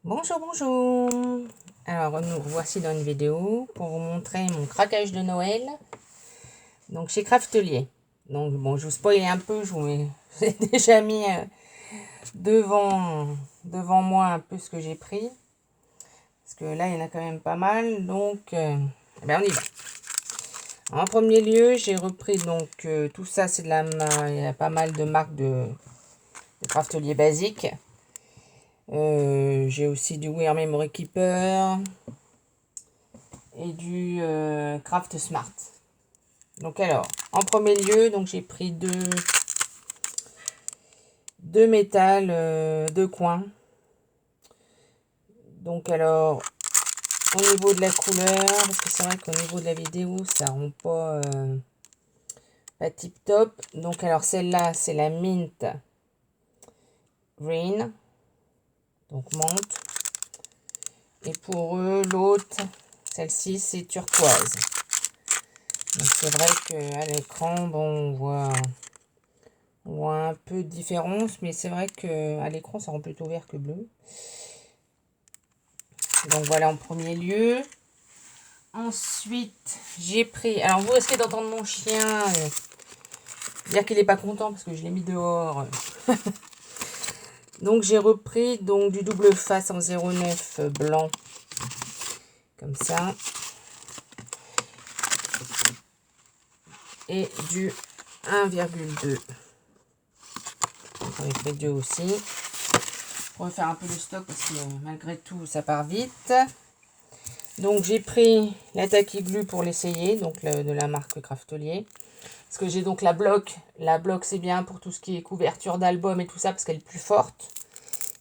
Bonjour, bonjour. Alors, nous voici dans une vidéo pour vous montrer mon craquage de Noël. Donc, chez Craftelier. Donc, bon, je vous spoil un peu. Je vous ai déjà mis devant moi un peu ce que j'ai pris. Parce que là, il y en a quand même pas mal. Donc, ben, on y va. En premier lieu, j'ai repris donc tout ça. C'est de la, il y a pas mal de marques de Craftelier basique. J'ai aussi du Wear Memory Keeper et du Craft Smart. Donc alors, en premier lieu, donc j'ai pris deux métal, deux coins. Donc alors, au niveau de la couleur, parce que c'est vrai qu'au niveau de la vidéo, ça rend pas tip top. Donc alors celle-là, c'est la Mint Green, donc menthe. Et pour eux, l'autre, celle-ci, c'est turquoise. Donc c'est vrai qu'à l'écran, bon, on voit un peu de différence, mais c'est vrai qu'à l'écran, ça rend plutôt vert que bleu. Donc voilà en premier lieu. Ensuite, j'ai pris... Alors vous risquez d'entendre mon chien dire qu'il n'est pas content parce que je l'ai mis dehors. Donc j'ai repris donc du double face en 09 blanc. Comme ça. Et du 1,2. J'en ai pris deux aussi. Pour refaire un peu le stock parce que malgré tout ça part vite. Donc j'ai pris la Tacky Glue pour l'essayer, donc de la marque Craftelier. Parce que j'ai donc la bloc. La bloc c'est bien pour tout ce qui est couverture d'album et tout ça parce qu'elle est plus forte.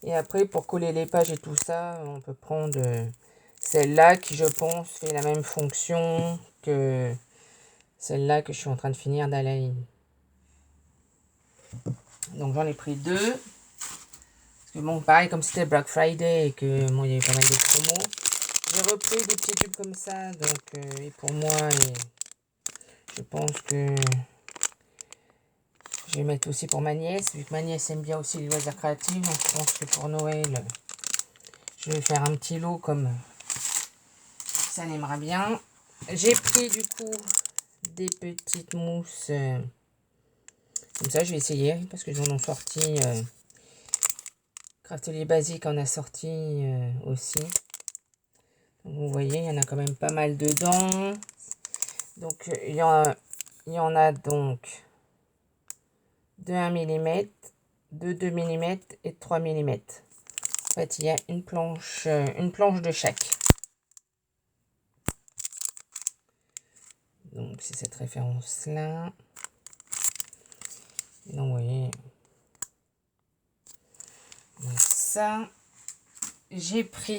Et après pour coller les pages et tout ça, on peut prendre celle-là qui je pense fait la même fonction que celle-là que je suis en train de finir d'Alain. Donc j'en ai pris deux. Parce que bon pareil comme c'était Black Friday et que bon, il y avait pas mal de promos. J'ai repris des petits tubes comme ça. Donc et pour moi et je pense que je vais mettre aussi pour ma nièce, vu que ma nièce aime bien aussi les loisirs créatifs. Donc je pense que pour Noël, je vais faire un petit lot comme ça l'aimera bien. J'ai pris du coup des petites mousses. Comme ça, je vais essayer parce que j'en ai sorti. Craftelier basique en a sorti aussi. Donc, vous voyez, il y en a quand même pas mal dedans. Donc il y en a donc de 1 mm, de 2 mm et de 3 mm. En fait, il y a une planche de chaque. Donc, c'est cette référence-là. Donc, vous voyez. Donc, ça, j'ai pris.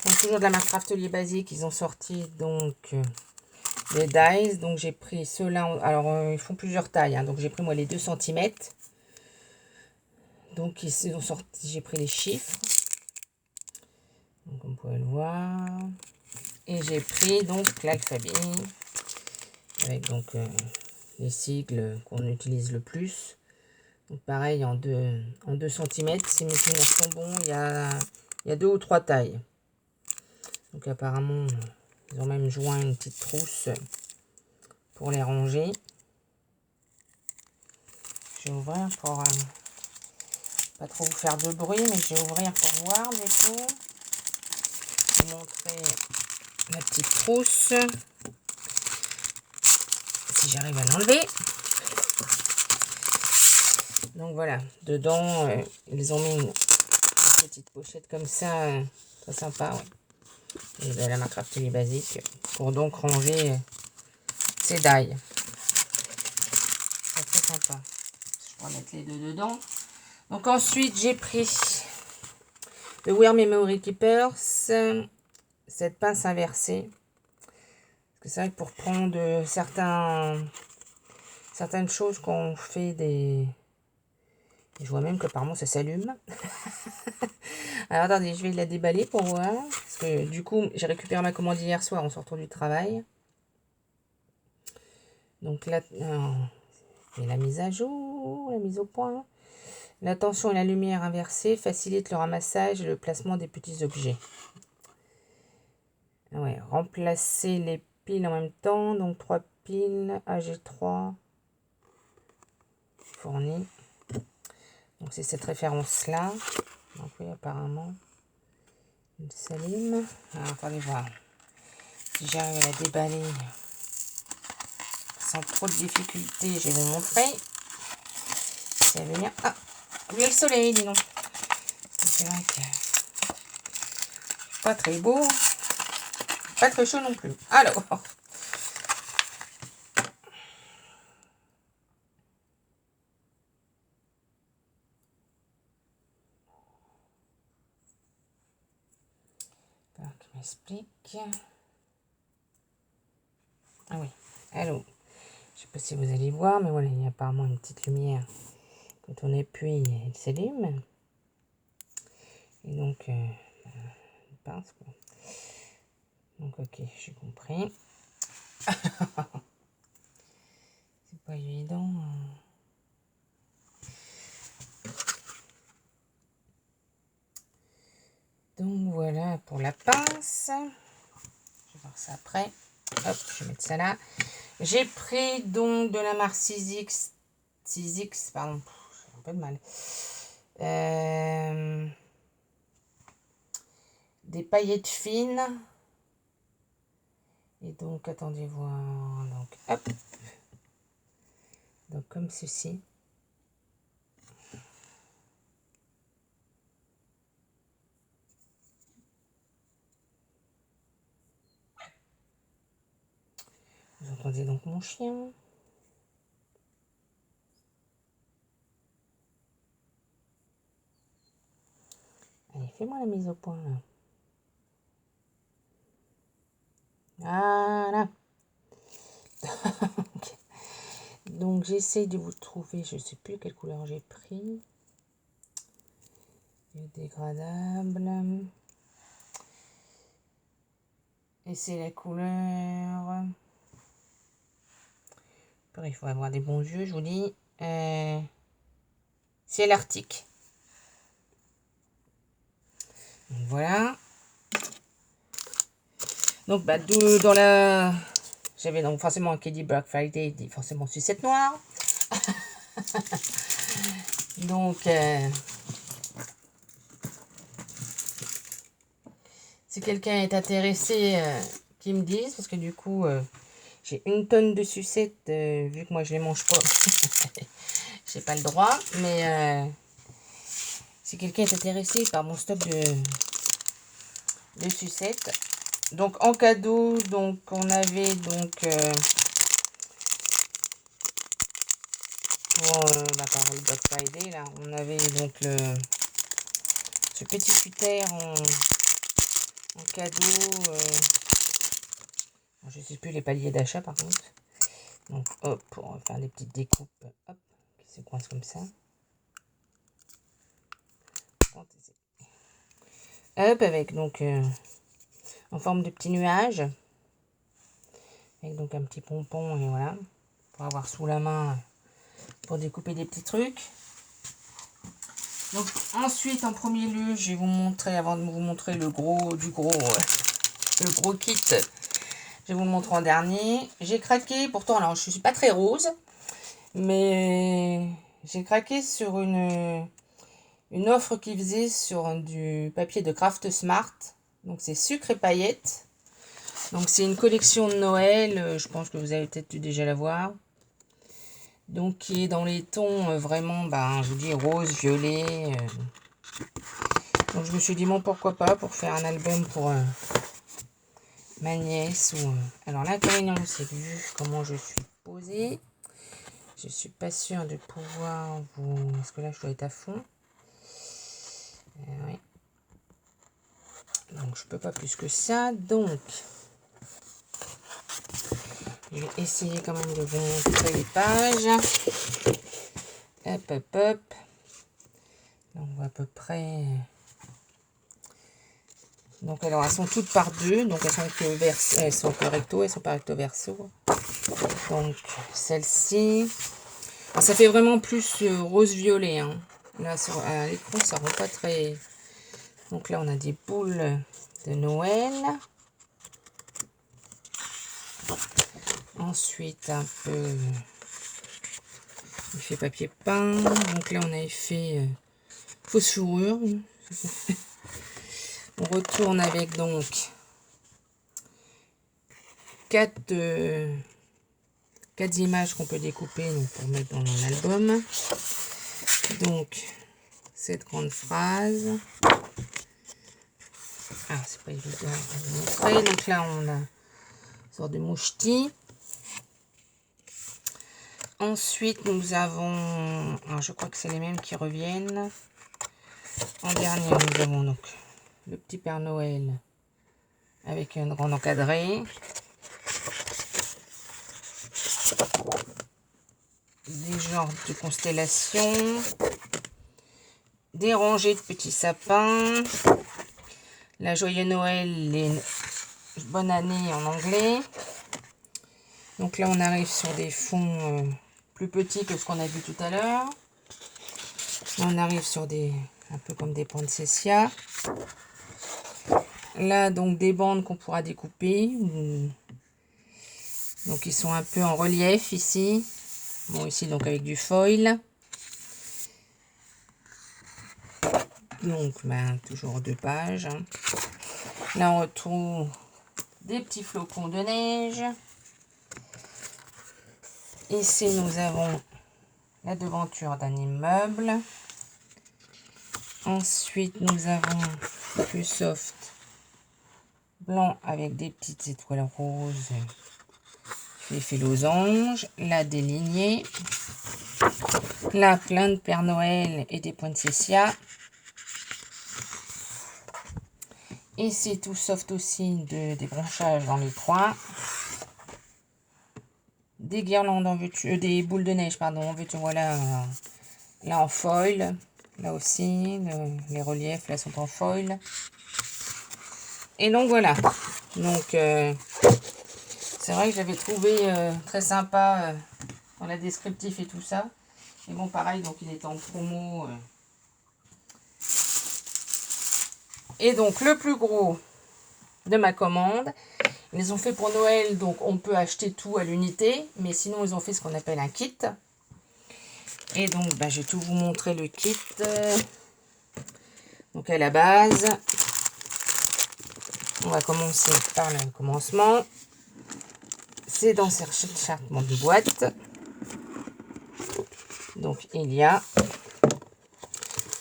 Donc, toujours de la marque Craftelier basique. Ils ont sorti donc les dies. Donc, j'ai pris ceux-là. Alors, ils font plusieurs tailles. Hein, donc, j'ai pris moi les 2 cm. Donc, ils ont sorti. J'ai pris les chiffres. Donc, on peut le voir. Et j'ai pris donc l'alphabet. Avec donc les sigles qu'on utilise le plus. Donc pareil en 2 cm. Si mes souvenirs sont bons, il y a 2 ou 3 tailles. Donc apparemment, ils ont même joint une petite trousse pour les ranger. Je vais ouvrir pour pas trop vous faire de bruit, mais je vais ouvrir pour voir du coup. Je vais montrer la petite trousse. Si j'arrive à l'enlever. Donc voilà, dedans, ils ont mis une petite pochette comme ça, très sympa, ouais. Et de la marque Craftelier basique, pour donc ranger ces die. Très très sympa. Je vais mettre les deux dedans. Donc ensuite, j'ai pris le Wear Memory Keeper, cette pince inversée. Parce que c'est vrai que pour prendre certaines choses qu'on fait des... Je vois même que apparemment ça s'allume. Alors attendez, je vais la déballer pour voir. Parce que du coup, j'ai récupéré ma commande hier soir en sortant du travail. Donc là, et la mise à jour, la mise au point. La tension et la lumière inversée facilitent le ramassage et le placement des petits objets. Ouais, remplacer les piles en même temps. Donc 3 piles, AG3 fournies. Donc c'est cette référence-là. Donc oui, apparemment, il s'allume. Alors, attendez voir. Si j'arrive à la déballer sans trop de difficulté, je vais vous montrer. Si elle veut bien. Ah, il y a le soleil, dis donc. C'est vrai que pas très beau, pas très chaud non plus. Alors, qui m'explique. Ah oui, allô. Je sais pas si vous allez voir, mais voilà, il y a apparemment une petite lumière. Quand on appuie, elle s'allume. Et donc, une pince, quoi. Donc, ok, j'ai compris. C'est pas évident. Donc, voilà pour la pince. Je vais voir ça après. Hop, je vais mettre ça là. J'ai pris donc de la marque 6X, pardon, j'ai un peu de mal. Des paillettes fines. Et donc, attendez voir. Donc, hop. Donc, comme ceci. Vous entendez donc mon chien. Allez, fais-moi la mise au point, là. Voilà. Donc, j'essaye de vous trouver. Je ne sais plus quelle couleur j'ai pris. Dégradable. Et c'est la couleur... Il faut avoir des bons yeux, je vous dis. C'est l'Arctique. Voilà. Donc, bah, dans la... J'avais donc forcément qui dit Black Friday, dit forcément sucette noire. Donc, si quelqu'un est intéressé, qu'il me dise, parce que du coup, j'ai une tonne de sucettes, vu que moi je les mange pas. J'ai pas le droit, mais si quelqu'un est intéressé par mon stock de sucettes, donc en cadeau, donc on avait donc pour par le Black Friday là, on avait donc ce petit cutter en cadeau. Je ne sais plus les paliers d'achat par contre. Donc hop, pour faire des petites découpes, hop, qui se coincent comme ça. Hop, avec donc en forme de petits nuages. Avec donc un petit pompon et voilà. Pour avoir sous la main pour découper des petits trucs. Donc ensuite, en premier lieu, je vais vous montrer, avant de vous montrer le gros kit, je vais vous le montrer en dernier. J'ai craqué, pourtant, alors je ne suis pas très rose, mais j'ai craqué sur une offre qui faisait sur du papier de Craft Smart. Donc c'est sucre et paillettes. Donc c'est une collection de Noël, je pense que vous avez peut-être dû déjà la voir. Donc qui est dans les tons vraiment, je vous dis, rose, violet. Donc je me suis dit, bon, pourquoi pas, pour faire un album pour ma nièce. Alors l'inconvénient, c'est que vu comment je suis posée, je suis pas sûre de pouvoir vous... Parce que là, je dois être à fond. Oui. Donc je peux pas plus que ça. Donc, je vais essayer quand même de vous montrer les pages. Hop, hop, hop. Donc on voit à peu près... Donc alors elles sont toutes par deux, donc elles sont que recto, elles sont pas recto verso. Donc celle-ci, ça fait vraiment plus rose violet, hein. là, à l'écran, ça rend pas très... Donc là, on a des boules de Noël. Ensuite, un peu effet papier peint. Donc là, on a effet fausse fourrure. On retourne avec donc 4 images qu'on peut découper donc, pour mettre dans l'album. Donc, cette grande phrase. Ah, c'est pas évident à vous montrer. Donc là, on a une sorte de mouchetis. Ensuite, nous avons... Alors, je crois que c'est les mêmes qui reviennent. En dernier, nous avons donc le petit Père Noël avec une grande encadrée. Des genres de constellations. Des rangées de petits sapins. La Joyeux Noël, les Bonne Année en anglais. Donc là, on arrive sur des fonds plus petits que ce qu'on a vu tout à l'heure. On arrive sur des... un peu comme des poinsettias. Là, donc, des bandes qu'on pourra découper. Donc, ils sont un peu en relief ici. Bon, ici, donc, avec du foil. Donc, ben, toujours 2 pages. Là, on retrouve des petits flocons de neige. Ici, nous avons la devanture d'un immeuble. Ensuite, nous avons plus soft blanc avec des petites étoiles roses. L'effet losange. Là, des lignées. Là, plein de Père Noël et des poinsettias. Ici, tout soft aussi, des branchages dans les coins. Des guirlandes en veux-tu, des boules de neige, pardon, en veux-tu, voilà. Là, en foil. Là aussi, les reliefs, là, sont en foil. Et donc, voilà. Donc, c'est vrai que j'avais trouvé très sympa dans la descriptif et tout ça. Et bon, pareil, donc, il est en promo. Et donc, le plus gros de ma commande, ils les ont fait pour Noël, donc on peut acheter tout à l'unité. Mais sinon, ils ont fait ce qu'on appelle un kit. Et donc, bah, je vais tout vous montrer le kit. Donc, à la base, on va commencer par le commencement. C'est dans ce chargement de boîte. Donc, il y a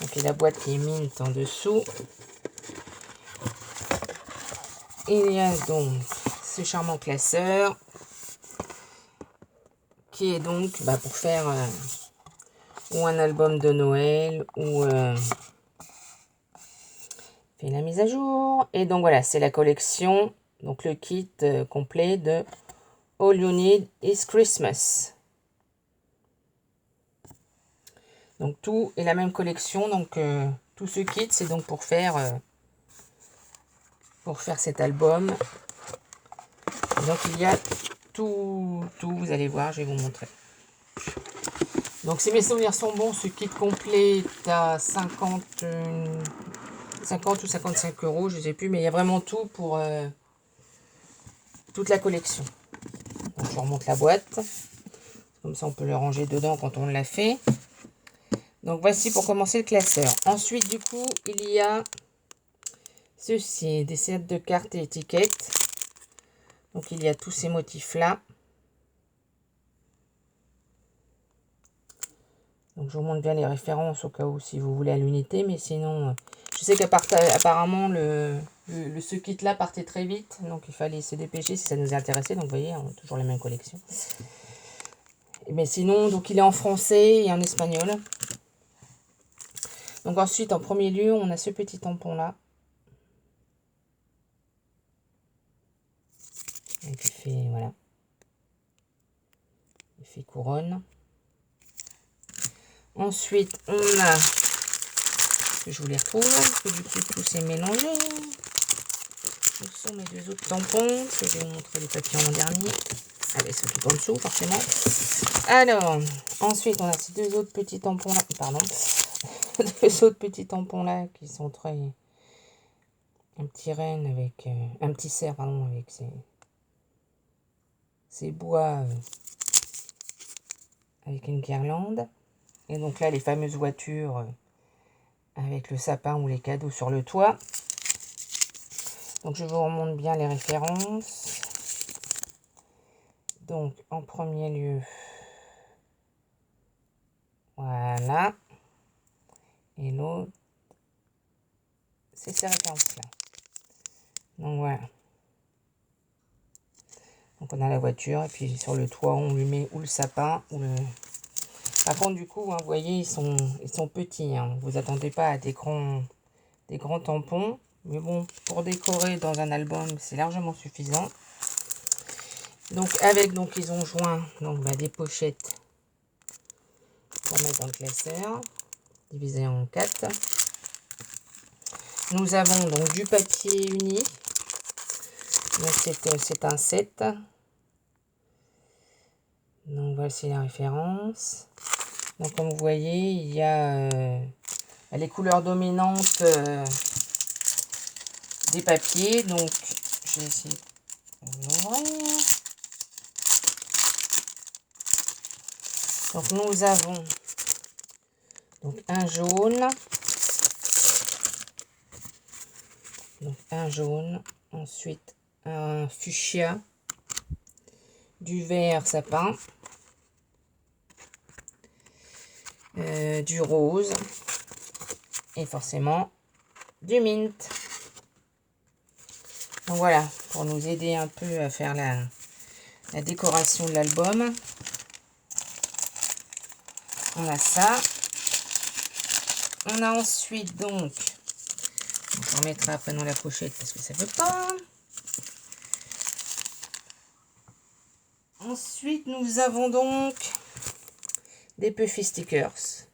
donc, la boîte qui est mint en dessous. Il y a donc ce charmant classeur qui est donc bah, pour faire ou un album de Noël ou fait la mise à jour. Et donc voilà, c'est la collection, donc le kit complet de All You Need Is Christmas. Donc tout est la même collection, donc tout ce kit c'est donc pour faire cet album. Donc il y a tout, vous allez voir, je vais vous montrer. Donc si mes souvenirs sont bons, ce kit complet est à 50 ou 55 €, je ne sais plus, mais il y a vraiment tout pour toute la collection. Donc je remonte la boîte, comme ça on peut le ranger dedans quand on l'a fait. Donc voici pour commencer le classeur. Ensuite du coup il y a ceci, des sets de cartes et étiquettes. Donc il y a tous ces motifs là. Donc je vous montre bien les références au cas où si vous voulez à l'unité, mais sinon je sais qu'apparemment ce kit là partait très vite, donc il fallait se dépêcher si ça nous intéressait. Donc vous voyez, on a toujours la même collection. Mais sinon donc il est en français et en espagnol. Donc ensuite en premier lieu on a ce petit tampon là. Donc il fait voilà. Il fait couronne. Ensuite, on a, je vous les retrouve, parce que du coup, tout s'est mélangé. Ce sont mes 2 autres tampons, que je vais vous montrer les papillons en dernier. Allez, ceux tout en dessous, forcément. Alors, ensuite, on a ces 2 autres petits tampons là, pardon. deux autres petits tampons là qui sont très... Un petit renne avec... un petit cerf, pardon, avec ces bois avec une guirlande. Et donc là, les fameuses voitures avec le sapin ou les cadeaux sur le toit. Donc je vous remonte bien les références. Donc en premier lieu, voilà. Et l'autre, c'est ces références-là. Donc voilà. Donc on a la voiture et puis sur le toit on lui met ou le sapin ou le... Par contre du coup, hein, vous voyez, ils sont petits. Hein. Vous attendez pas à des grands tampons. Mais bon, pour décorer dans un album, c'est largement suffisant. Donc avec, donc ils ont joint donc, des pochettes pour mettre dans le classeur, divisé en 4. Nous avons donc du papier uni. C'est un 7. Donc voici la référence. Donc comme vous voyez, il y a les couleurs dominantes des papiers. Donc je vais essayer de l'ouvrir. Donc nous avons donc un jaune. Donc un jaune. Ensuite un fuchsia. Du vert sapin. Du rose. Et forcément du mint. Donc voilà, pour nous aider un peu à faire la décoration de l'album. On a ça. On a ensuite donc, on remettra après dans la pochette parce que ça ne veut pas. Ensuite, nous avons donc des Puffy stickers.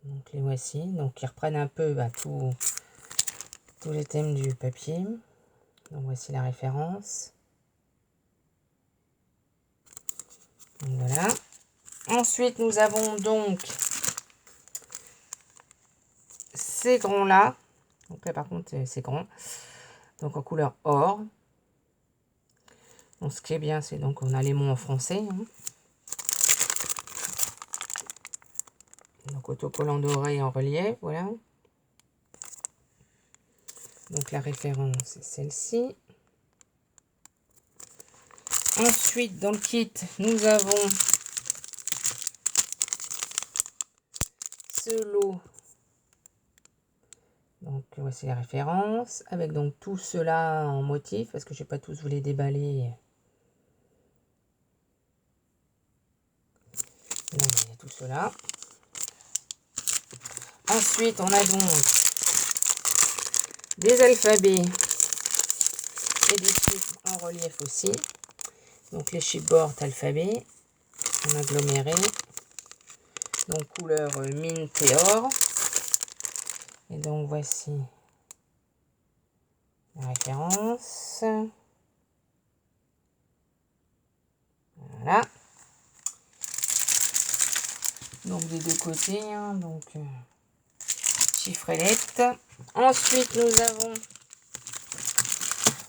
Donc les voici, donc ils reprennent un peu tous les thèmes du papier. Donc voici la référence. Donc, voilà. Ensuite, nous avons donc ces grands là. Donc là par contre c'est grand. Donc en couleur or. Donc ce qui est bien, c'est donc on a les mots en français. Hein. Donc autocollant doré en relief, voilà. Donc la référence c'est celle-ci. Ensuite dans le kit, nous avons ce lot. Donc voici la référence. Avec donc tout cela en motif, parce que je ne vais pas tous vous les déballer. Donc, il y a tout cela. Ensuite, on a donc des alphabets et des chiffres en relief aussi. Donc les chipboard alphabet en aggloméré. Donc couleur mint et or. Et donc voici la référence. Voilà. Donc des deux côtés, hein, donc chiffres et lettres. Ensuite, nous avons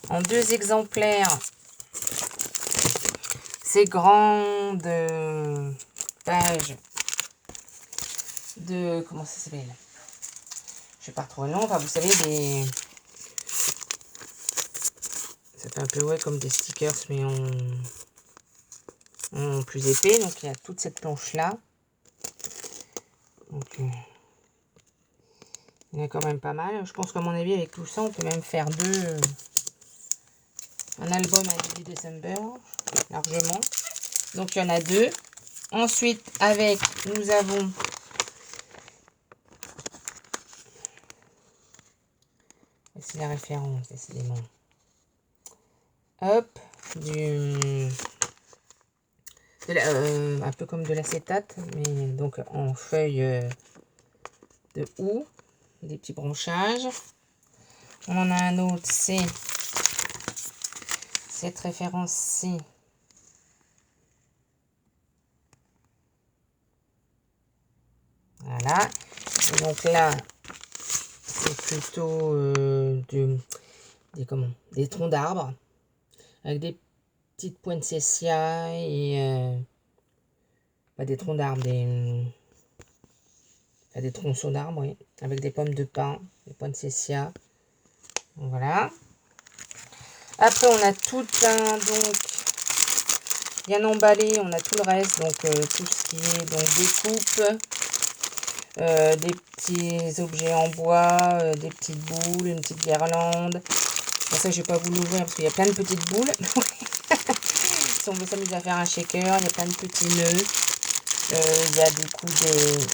en 2 exemplaires ces grandes pages de... Comment ça s'appelle? Je vais pas retrouver le nom. Enfin, vous savez, ça fait un peu ouais, comme des stickers, mais en plus épais. Donc, il y a toute cette planche-là. Donc, il y en a quand même pas mal. Je pense qu'à mon avis, avec tout ça, on peut même faire un album à début décembre, largement. Donc, il y en a 2. Ensuite, nous avons c'est la référence, décidément. Hop, un peu comme de l'acétate, mais donc en feuille de houx, des petits branchages. On en a un autre, c'est cette référence-ci. Donc là, c'est plutôt des troncs d'arbres avec des petites poinsettias et pas des troncs d'arbres, des tronçons d'arbres, oui, avec des pommes de pin, des poinsettias. Voilà. Après, on a tout donc bien emballé, on a tout le reste, donc tout ce qui est donc découpe, des petits objets en bois, des petites boules, une petite guirlande. Pour ça, je vais pas vous l'ouvrir parce qu'il y a plein de petites boules. Si on veut s'amuser à faire un shaker, il y a plein de petits nœuds. Il y a du coup des...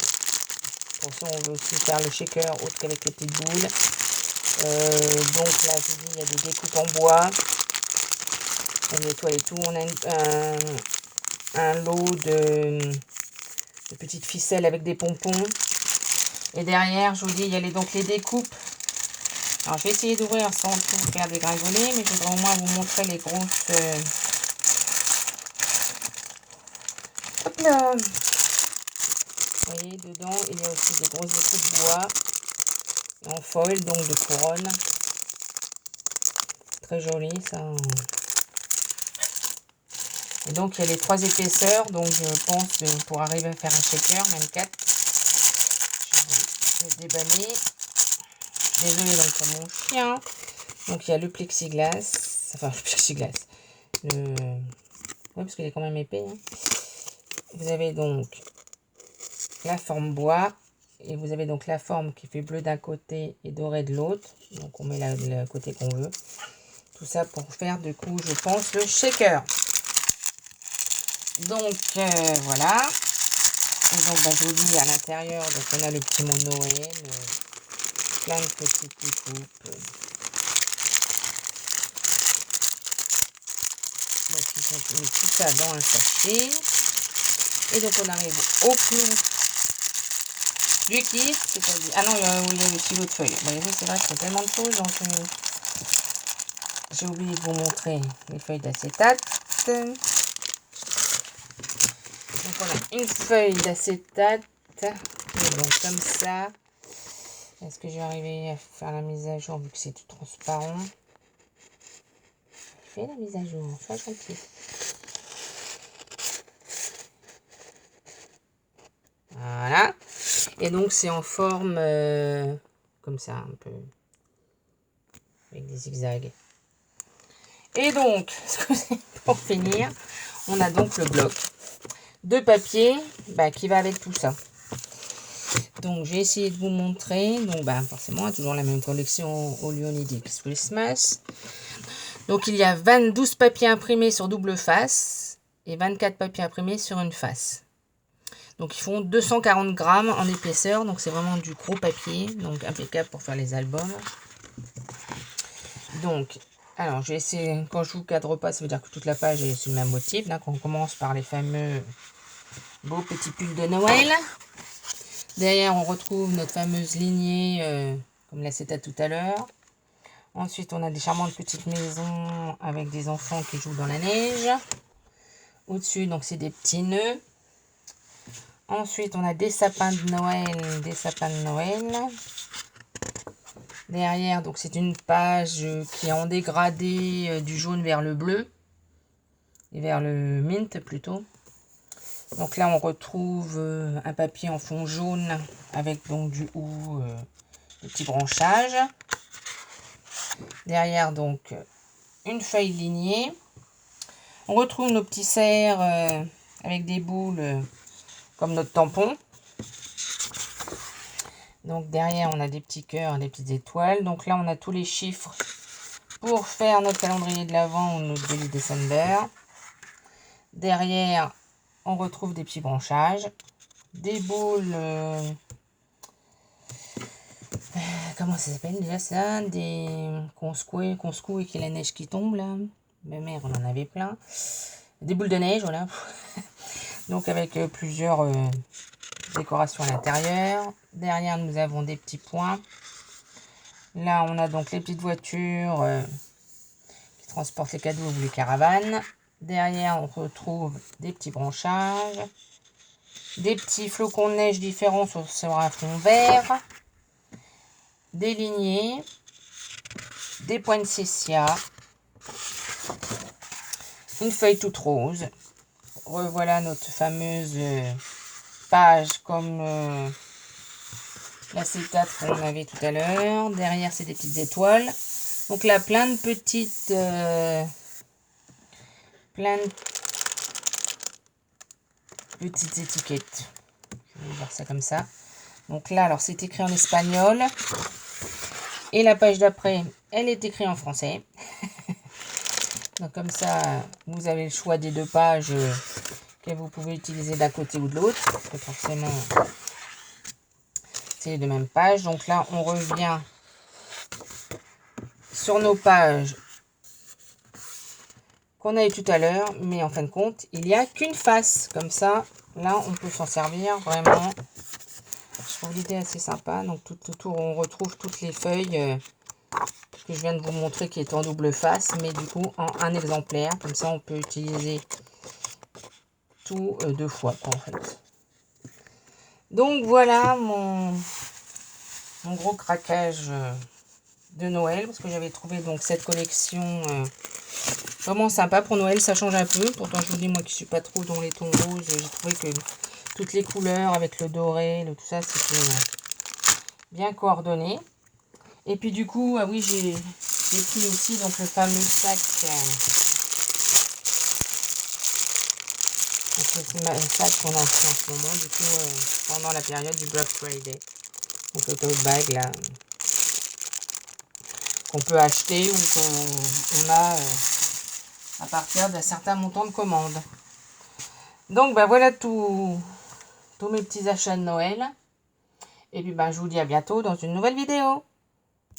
Pour ça, on veut aussi faire le shaker autre qu'avec les petites boules. Donc là, je vous dis, il y a des découpes en bois. On nettoie et tout. On a un lot de petites ficelles avec des pompons. Et derrière, je vous dis, il y a donc les découpes. Alors, je vais essayer d'ouvrir sans tout faire dégringoler, mais je voudrais au moins vous montrer les grosses... Hop là! Vous voyez, dedans, il y a aussi des grosses découpes de bois en foil, donc de couronne. Très joli, ça. Et donc, il y a les 3 épaisseurs, donc je pense pour arriver à faire un shaker, même 4. Je vais déballer. Désolée donc pour mon chien. Donc, il y a le plexiglas. Enfin, le plexiglas. Oui, parce qu'il est quand même épais. Hein. Vous avez donc la forme bois. Et vous avez donc la forme qui fait bleu d'un côté et doré de l'autre. Donc, on met le côté qu'on veut. Tout ça pour faire, du coup, je pense, le shaker. Donc, voilà. Et donc, je vous dis, à l'intérieur, donc on a le petit mot Noël. Plein de petites découpes. Donc, ils ont mis tout ça dans un sachet. Et donc, on arrive au clou du kit. C'est-à-dire... Ah non, il y a le stylo de feuille. Bon, c'est vrai qu'il y a tellement de choses. Donc, j'ai oublié de vous montrer les feuilles d'acétate. Donc, on a une feuille d'acétate. Donc, comme ça. Est-ce que je vais arriver à faire la mise à jour vu que c'est tout transparent? Je fais la mise à jour, sois gentil. Voilà. Et donc, c'est en forme comme ça, un peu. Avec des zigzags. Et donc, pour finir, on a donc le bloc de papier qui va avec tout ça. Donc, j'ai essayé de vous montrer. Donc, forcément, toujours la même collection au Leonidi Christmas. Donc, il y a 12 papiers imprimés sur double face et 24 papiers imprimés sur une face. Donc, ils font 240 grammes en épaisseur. Donc, c'est vraiment du gros papier. Donc, impeccable pour faire les albums. Donc, alors, je vais essayer. Quand je vous cadre pas, ça veut dire que toute la page est sur le même motif. Là, on commence par les fameux beaux petits pulls de Noël. Derrière, on retrouve notre fameuse lignée, comme l'acétate tout à l'heure. Ensuite, on a des charmantes petites maisons avec des enfants qui jouent dans la neige. Au-dessus, donc, c'est des petits nœuds. Ensuite, on a des sapins de Noël, Derrière, donc, c'est une page qui est en dégradé du jaune vers le bleu. Et vers le mint, plutôt. Donc là, on retrouve un papier en fond jaune avec donc du houx, des petits branchages. Derrière, donc, une feuille lignée. On retrouve nos petits cerfs avec des boules comme notre tampon. Donc derrière, on a des petits cœurs, des petites étoiles. Donc là, on a tous les chiffres pour faire notre calendrier de l'Avent ou notre Daily December. Derrière, on retrouve des petits branchages, des boules... comment ça s'appelle déjà ça? Des qu'on secoue et qu'il y a la neige qui tombe là. Ma mère, on en avait plein. Des boules de neige, voilà. Donc avec plusieurs décorations à l'intérieur. Derrière, nous avons des petits points. Là, on a donc les petites voitures qui transportent les cadeaux ou les caravanes. Derrière, on retrouve des petits branchages, des petits flocons de neige différents sur un fond vert, des lignées, des poinsettias, une feuille toute rose. Revoilà notre fameuse page comme l'acétate qu'on avait tout à l'heure. Derrière, c'est des petites étoiles. Donc là, plein de petites étiquettes. Je vais voir ça comme ça. Donc là, alors c'est écrit en espagnol. Et la page d'après, elle est écrite en français. Donc comme ça, vous avez le choix des deux pages que vous pouvez utiliser d'un côté ou de l'autre. Parce que forcément, c'est les deux mêmes pages. Donc là, on revient sur nos pages qu'on a eu tout à l'heure. Mais en fin de compte, il n'y a qu'une face. Comme ça, là, on peut s'en servir vraiment. Je trouve l'idée assez sympa. Donc tout autour, on retrouve toutes les feuilles que je viens de vous montrer qui est en double face. Mais du coup, en un exemplaire. Comme ça, on peut utiliser tout deux fois, en fait. Donc voilà mon gros craquage de Noël, parce que j'avais trouvé donc cette collection vraiment sympa pour Noël. Ça change un peu, pourtant je vous dis moi qui suis pas trop dans les tons roses, j'ai trouvé que toutes les couleurs avec le doré, tout ça, c'était bien coordonné. Et puis du coup, ah oui, j'ai pris aussi donc le fameux sac, le sac qu'on a fait en ce moment, du coup pendant la période du Black Friday. Donc le tote bag là, qu'on peut acheter ou qu'on a à partir d'un certain montant de commande. Donc ben voilà tous mes petits achats de Noël. Et puis ben je vous dis à bientôt dans une nouvelle vidéo.